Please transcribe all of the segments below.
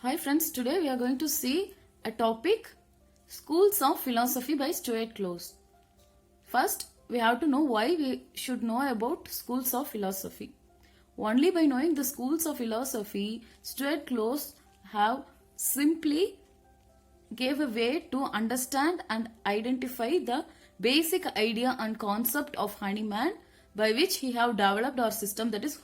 Hi friends, today we are going to see a topic Schools of Philosophy by Stuart Close. First, we have to know why we should know about schools of philosophy. Only by knowing the schools of philosophy, Stuart Close have simply gave a way to understand and identify the basic idea and concept of Hahnemann by which he have developed our system, that is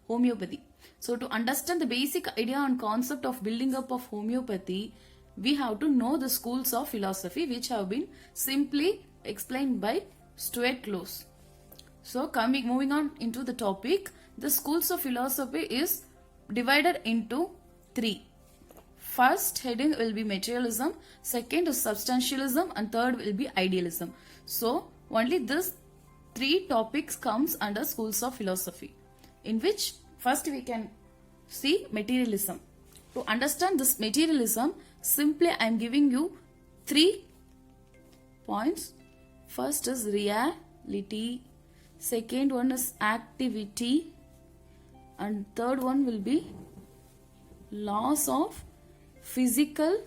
homeopathy. So to understand the basic idea and concept of building up of homeopathy, we have to know the schools of philosophy which have been simply explained by Stuart Close. So moving on into the topic, the schools of philosophy is divided into three. First heading will be materialism, second is substantialism, and third will be idealism. So only this three topics comes under schools of philosophy, in which first we can see materialism. To understand this materialism, simply I am giving you 3 points. First is reality, second one is activity, and third one will be laws of physical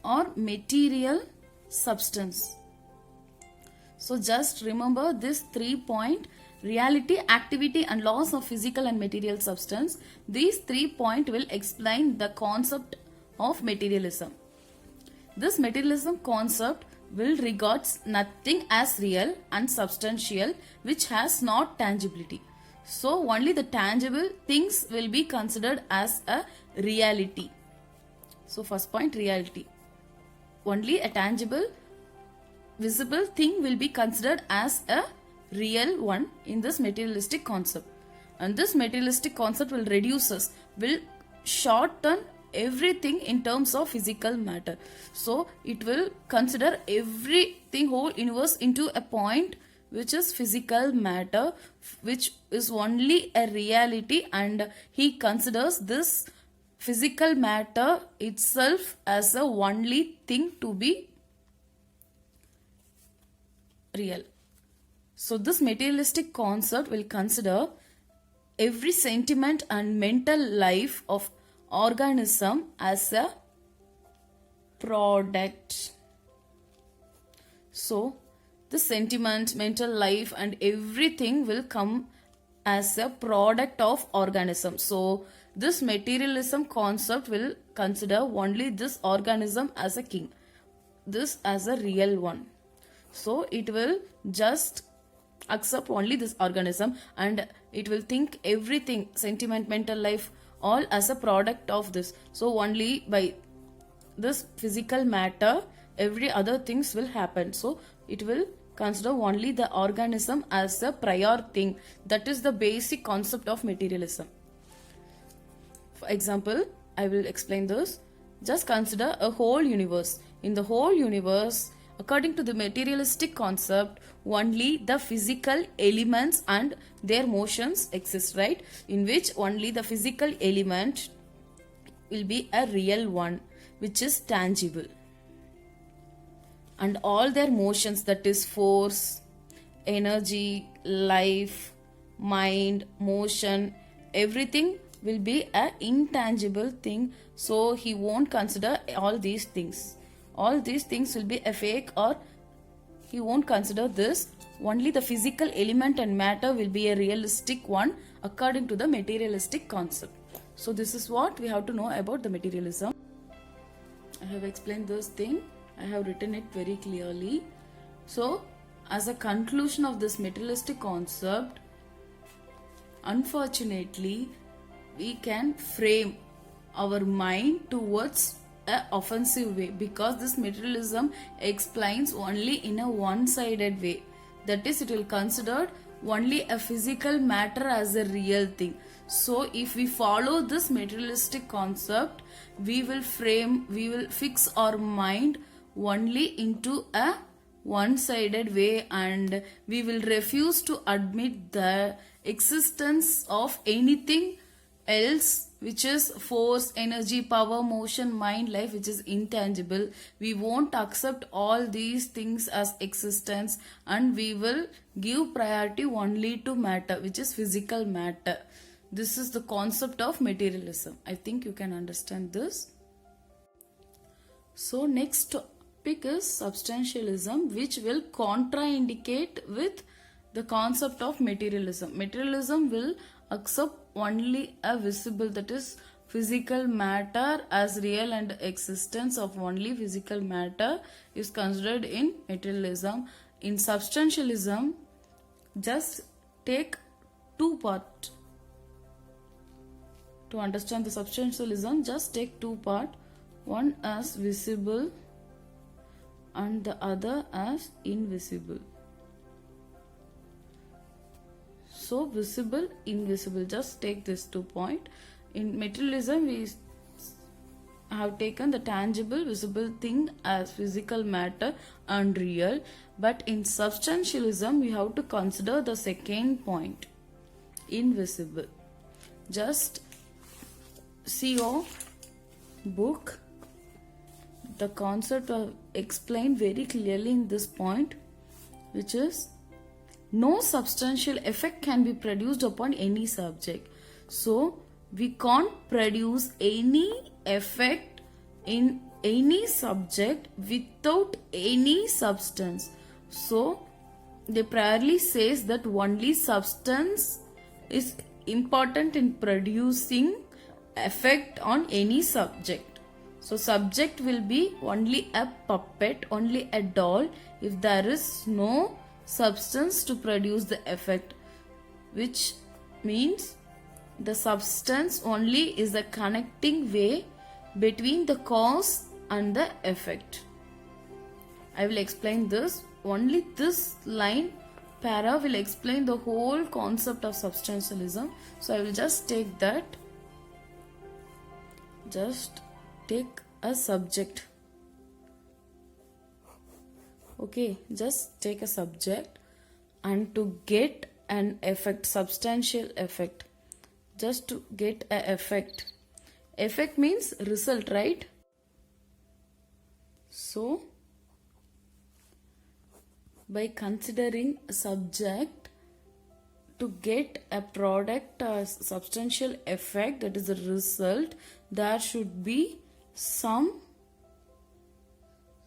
or material substance. So just remember this 3 point: reality, activity, and laws of physical and material substance. These 3 points will explain the concept of materialism. This materialism concept will regards nothing as real and substantial which has not tangibility. So only the tangible things will be considered as a reality. So first point, reality. Only a tangible, visible thing will be considered as a real one in this materialistic concept. And this materialistic concept will reduce us, will shorten everything in terms of physical matter. So it will consider everything, whole universe, into a point which is physical matter, which is only a reality, and he considers this physical matter itself as the only thing to be real. So this materialistic concept will consider every sentiment and mental life of organism as a product. So the sentiment, mental life, and everything will come as a product of organism. So this materialism concept will consider only this organism as a king, this as a real one. So it will just accept only this organism, and it will think everything, sentiment, mental life, all as a product of this. So only by this physical matter every other things will happen. So it will consider only the organism as a prior thing. That is the basic concept of materialism. For example, I will explain this. Just consider a whole universe. In the whole universe, according to the materialistic concept, only the physical elements and their motions exist, right? In which only the physical element will be a real one, which is tangible. And all their motions, that is force, energy, life, mind, motion, everything will be an intangible thing. So he won't consider all these things. All these things will be a fake, or he won't consider this. Only the physical element and matter will be a realistic one according to the materialistic concept. So this is what we have to know about the materialism. I have explained this thing. I have written it very clearly. So as a conclusion of this materialistic concept, unfortunately, we can frame our mind towards an offensive way, because this materialism explains only in a one-sided way. That is, it will consider only a physical matter as a real thing. So if we follow this materialistic concept, we will fix our mind only into a one-sided way, and we will refuse to admit the existence of anything else which is force, energy, power, motion, mind, life, which is intangible. We won't accept all these things as existence, and we will give priority only to matter, which is physical matter. This is the concept of materialism. I think you can understand this. So next topic is substantialism, which will contraindicate with the concept of materialism. Materialism will accept only a visible, that is physical matter as real, and existence of only physical matter is considered in materialism. In substantialism, just take two parts. To understand the substantialism, just take two parts. One as visible and the other as invisible. So visible, invisible, just take this 2 points. In materialism, we have taken the tangible, visible thing as physical matter and real. But in substantialism, we have to consider the second point, invisible. Just see your book. The concept are explained very clearly in this point, which is no substantial effect can be produced upon any subject. So we can't produce any effect in any subject without any substance. So they priorly says that only substance is important in producing effect on any subject. So subject will be only a puppet, only a doll, if there is no substance to produce the effect, which means the substance only is the connecting way between the cause and the effect. I will explain this. Only this line para will explain the whole concept of substantialism. So I will just take that. Just take a subject. Okay, just take a subject, and to get an effect, substantial effect, just to get a effect. Effect means result, right? So by considering a subject to get a product or substantial effect, that is a result, there should be some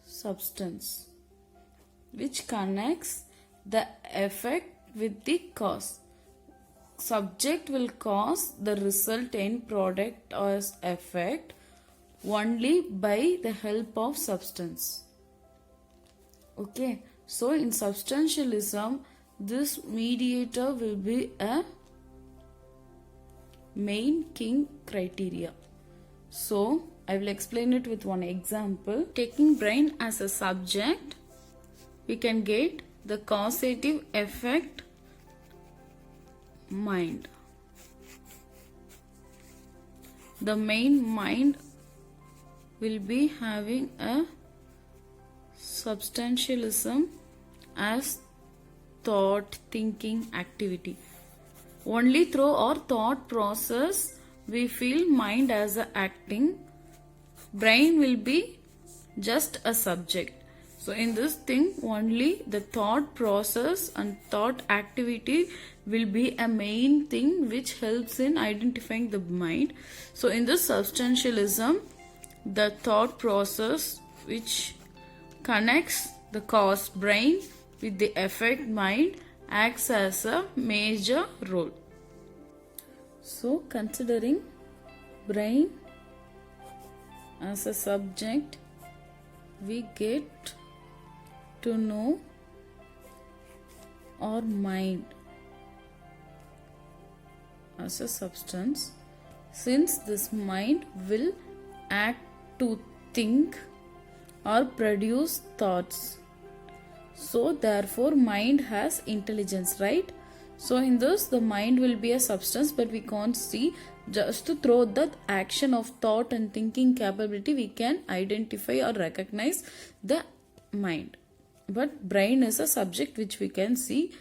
substance which connects the effect with the cause. Subject will cause the result in product or effect only by the help of substance. Okay, so in substantialism, this mediator will be a main king criteria. So I will explain it with one example. Taking brain as a subject, we can get the causative effect mind. The main mind will be having a substantialism as thought, thinking, activity. Only through our thought process we feel mind as a acting. Brain will be just a subject. So in this thing, only the thought process and thought activity will be a main thing which helps in identifying the mind. So in this substantialism, the thought process which connects the cause brain with the effect mind acts as a major role. So considering brain as a subject, we get to know our mind as a substance, since this mind will act to think or produce thoughts. So therefore mind has intelligence, right? So in this, the mind will be a substance, but we can't see. Just to through the action of thought and thinking capability, we can identify or recognize the mind. But brain is a subject which we can see.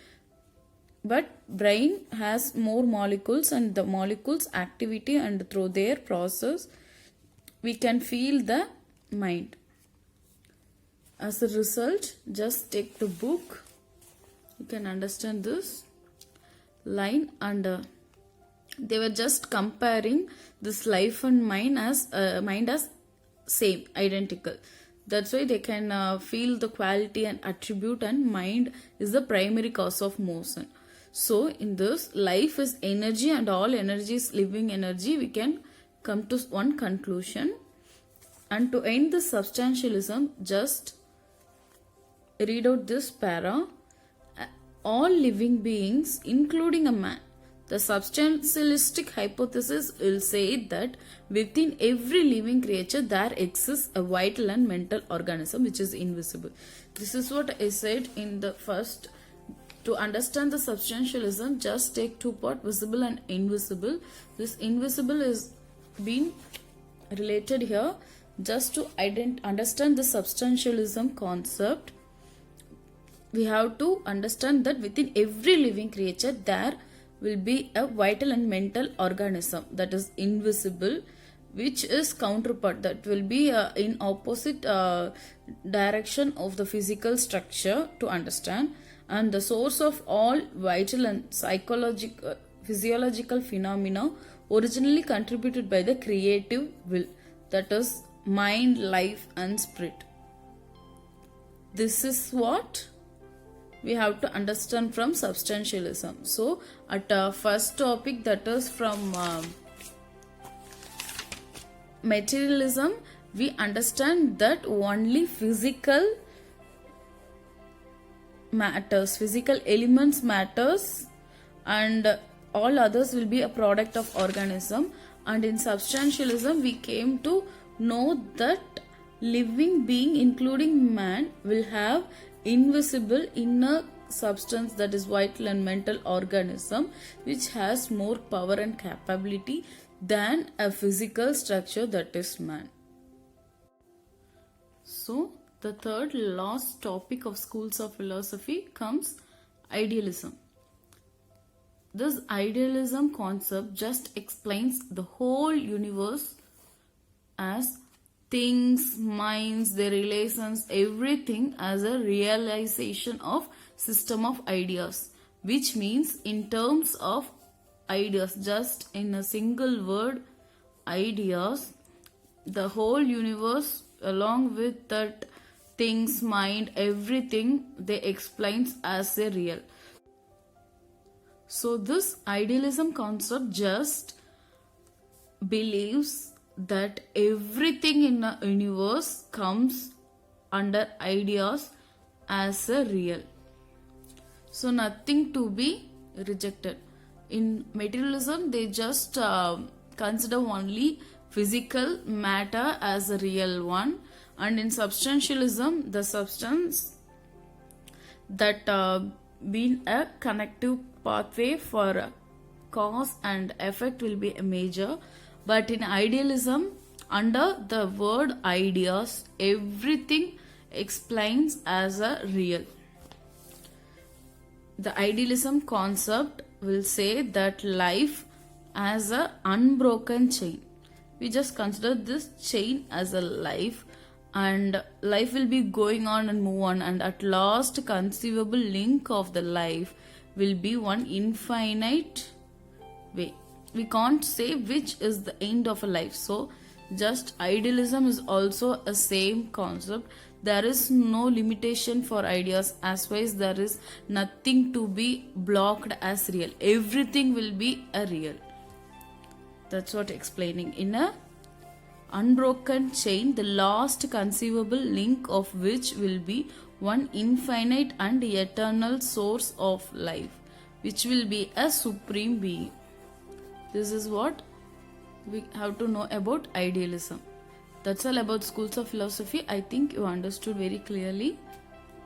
But brain has more molecules, and the molecules activity, and through their process we can feel the mind. As a result, just take the book. You can understand this line and They were just comparing this life and mind as same, identical. That's why they can feel the quality and attribute, and mind is the primary cause of motion. So in this, life is energy and all energy is living energy. We can come to one conclusion. And to end the substantialism, just read out this para. All living beings, including a man. The substantialistic hypothesis will say that within every living creature there exists a vital and mental organism which is invisible. This is what I said in the first. To understand the substantialism, just take two parts, visible and invisible. This invisible is being related here. Just to understand the substantialism concept, we have to understand that within every living creature there will be a vital and mental organism that is invisible, which is counterpart, that will be in opposite direction of the physical structure to understand, and the source of all vital and psychological physiological phenomena originally contributed by the creative will, that is mind, life and spirit. This is what we have to understand from substantialism. So at first topic, that is from materialism, we understand that only physical matters, physical elements matters, and all others will be a product of organism. And in substantialism, we came to know that living being, including man, will have invisible inner substance, that is vital and mental organism, which has more power and capability than a physical structure, that is man. So the third last topic of schools of philosophy comes idealism. This idealism concept just explains the whole universe as things, minds, their relations, everything as a realization of system of ideas, which means in terms of ideas, just in a single word, ideas, the whole universe along with that things, mind, everything, they explains as a real. So this idealism concept just believes that everything in the universe comes under ideas as a real. So nothing to be rejected. In materialism, they just consider only physical matter as a real one, and in substantialism, the substance that being a connective pathway for cause and effect will be a major. But in idealism, under the word ideas, everything explains as a real. The idealism concept will say that life as an unbroken chain. We just consider this chain as a life, and life will be going on and move on, and at last conceivable link of the life will be one infinite way. We can't say which is the end of a life. So just idealism is also a same concept. There is no limitation for ideas, as far as there is nothing to be blocked as real. Everything will be a real. That's what explaining. In a unbroken chain, the last conceivable link of which will be one infinite and eternal source of life, which will be a supreme being. This is what we have to know about idealism. That's all about schools of philosophy. I think you understood very clearly.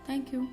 Thank you.